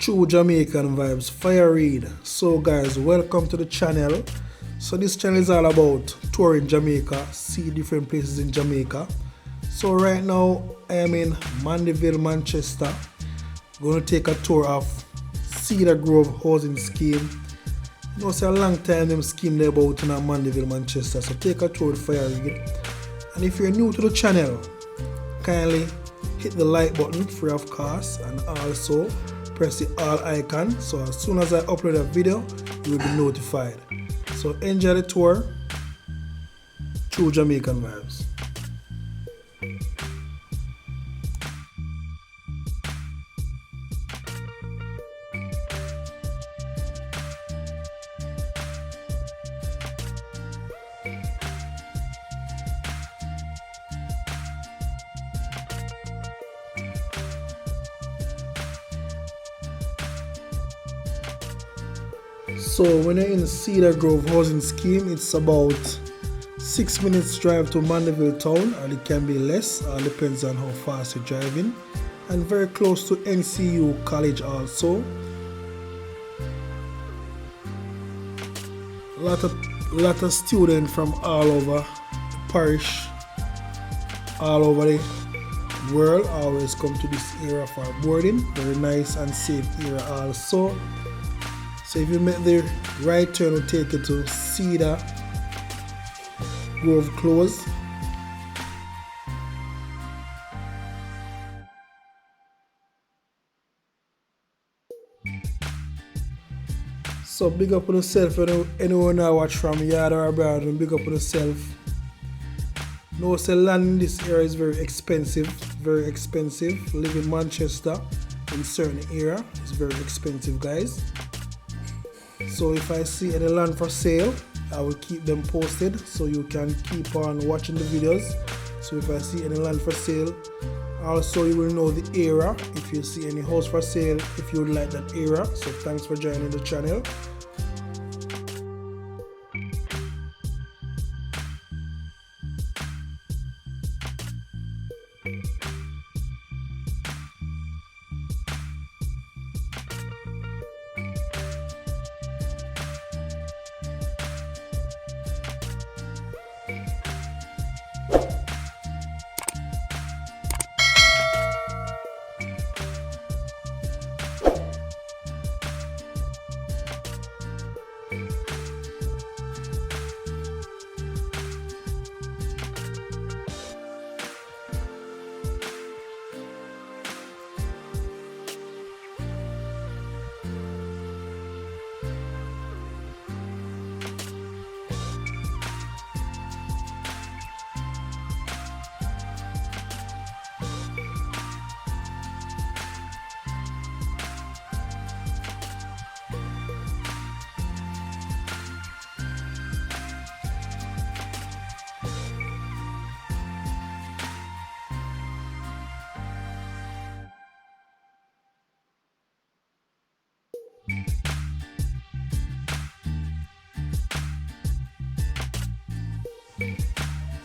True Jamaican Vibes, Fire Reid. So guys, welcome to the channel. So this channel is all about touring Jamaica, see different places in Jamaica. So right now I am in Mandeville, Manchester. Going to take a tour of Cedar Grove housing scheme. You know, it's a long time them scheme there about in Mandeville, Manchester. So take a tour with Fire Reid. And if you're new to the channel, kindly hit the like button free of cost, and also press the all icon so as soon as I upload a video you will be notified. So enjoy the tour through Jamaican Vibes. So when you're in the Cedar Grove housing scheme, it's about 6 minutes drive to Mandeville town, and it can be less, depends on how fast you're driving, and very close to NCU college also. A lot of students from all over the parish, all over the world always come to this area for boarding. Very nice and safe area also. So if you make the right turn, will take you to Cedar Grove Close. So big up on yourself. Anyone now watch from yard or abroad, big up on yourself. No, say land in this area is very expensive. Very expensive. Live in Manchester in certain area is very expensive, guys. So if I see any land for sale, I will keep them posted so you can keep on watching the videos. So if I see any land for sale, also you will know the area if you see any house for sale, if you would like that area. So thanks for joining the channel.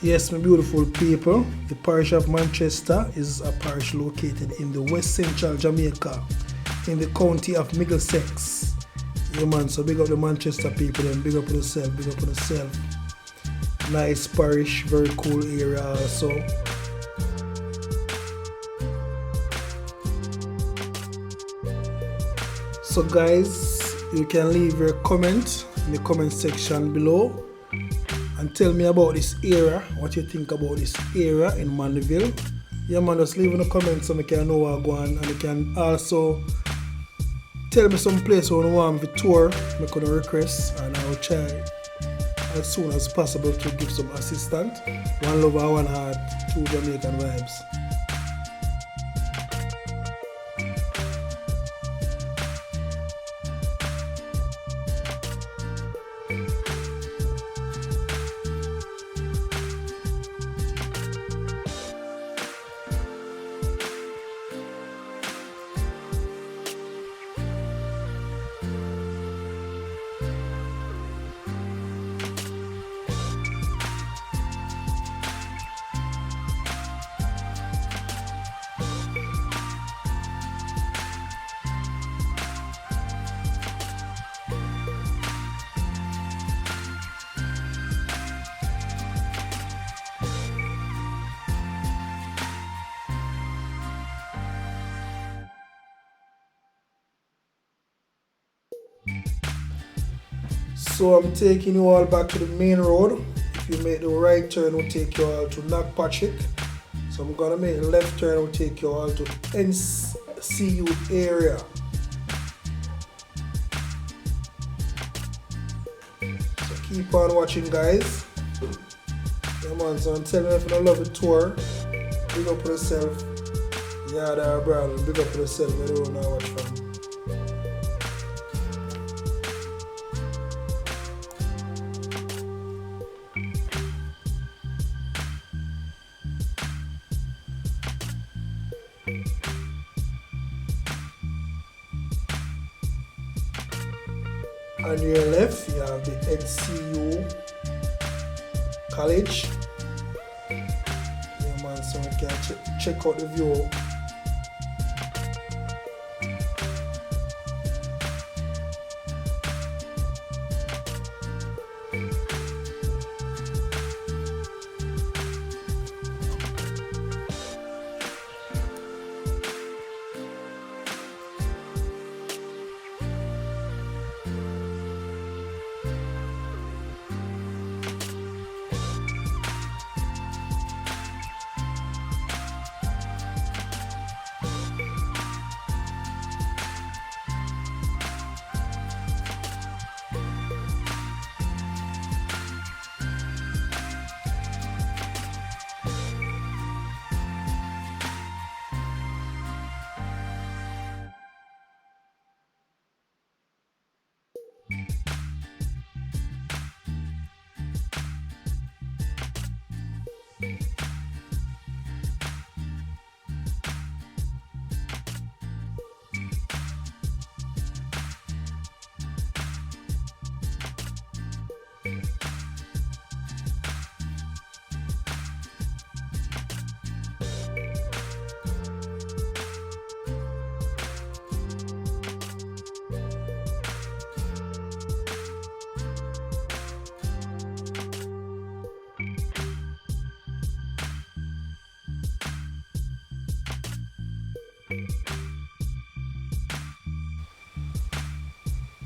Yes, my beautiful people, the parish of Manchester is a parish located in the west central Jamaica in the county of Middlesex. Yeah man, so big up the Manchester people and big up on yourself, big up on yourself. Nice parish, very cool area also. So guys, you can leave your comment in the comment section below and tell me about this area, what you think about this area in Mandeville. Yeah man, just leave in the comments so I can know where I'm going, and you can also tell me some place where you want me to tour, make a request, and I will try as soon as possible to give some assistance. One love and one heart, True Jamaican Vibes. So I'm taking you all back to the main road. If you make the right turn, we'll take you all to Knockpatrick. So I'm gonna make the left turn, we'll take you all to NCU area. So keep on watching, guys. Yeah, man, so I'm telling you, if you don't love the tour, big up for yourself. Yeah, there, brother, big up for yourself. I don't know watch from. On your left, you have the NCU College. Yeah, man, so you can check out the view.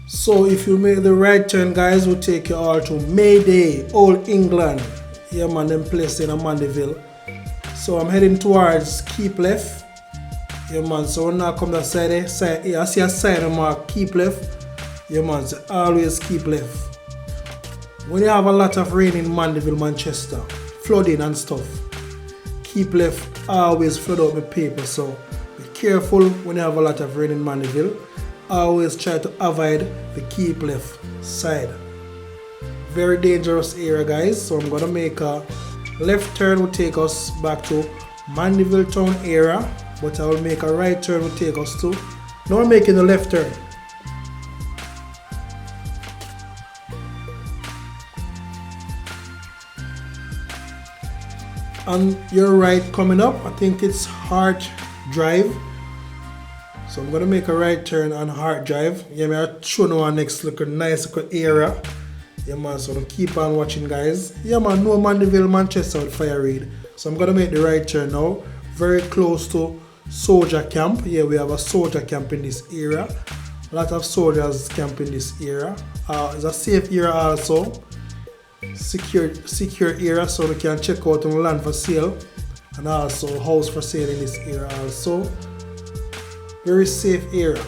So if you make the right turn, guys, we'll take you all to Mayday, Old England. Yeah, man, them place in Mandeville. So I'm heading towards Keep Left. Yeah, man, so when I come to the side, yeah, I see a sign mark Keep Left. Yeah, man, so always keep left. When you have a lot of rain in Mandeville, Manchester, flooding and stuff, keep left, always flood out my paper. So be careful when you have a lot of rain in Mandeville. Always try to avoid the keep left side. Very dangerous area, guys. So I'm gonna make a left turn will take us back to Mandeville town area, but I will make a right turn will take us to. Now I'm making a left turn. On your right coming up, I think it's Hart Drive. So I'm gonna make a right turn on Hart Drive. Yeah, man, I'll show you our next nice little area. Yeah, man, so keep on watching, guys. Yeah, man, no Mandeville, Manchester with Fire Reid. So I'm gonna make the right turn now. Very close to soldier camp. Yeah, we have a soldier camp in this area. A lot of soldiers camp in this area. It's a safe area also. Secure area, so we can check out on land for sale and also house for sale in this area also. Very safe area.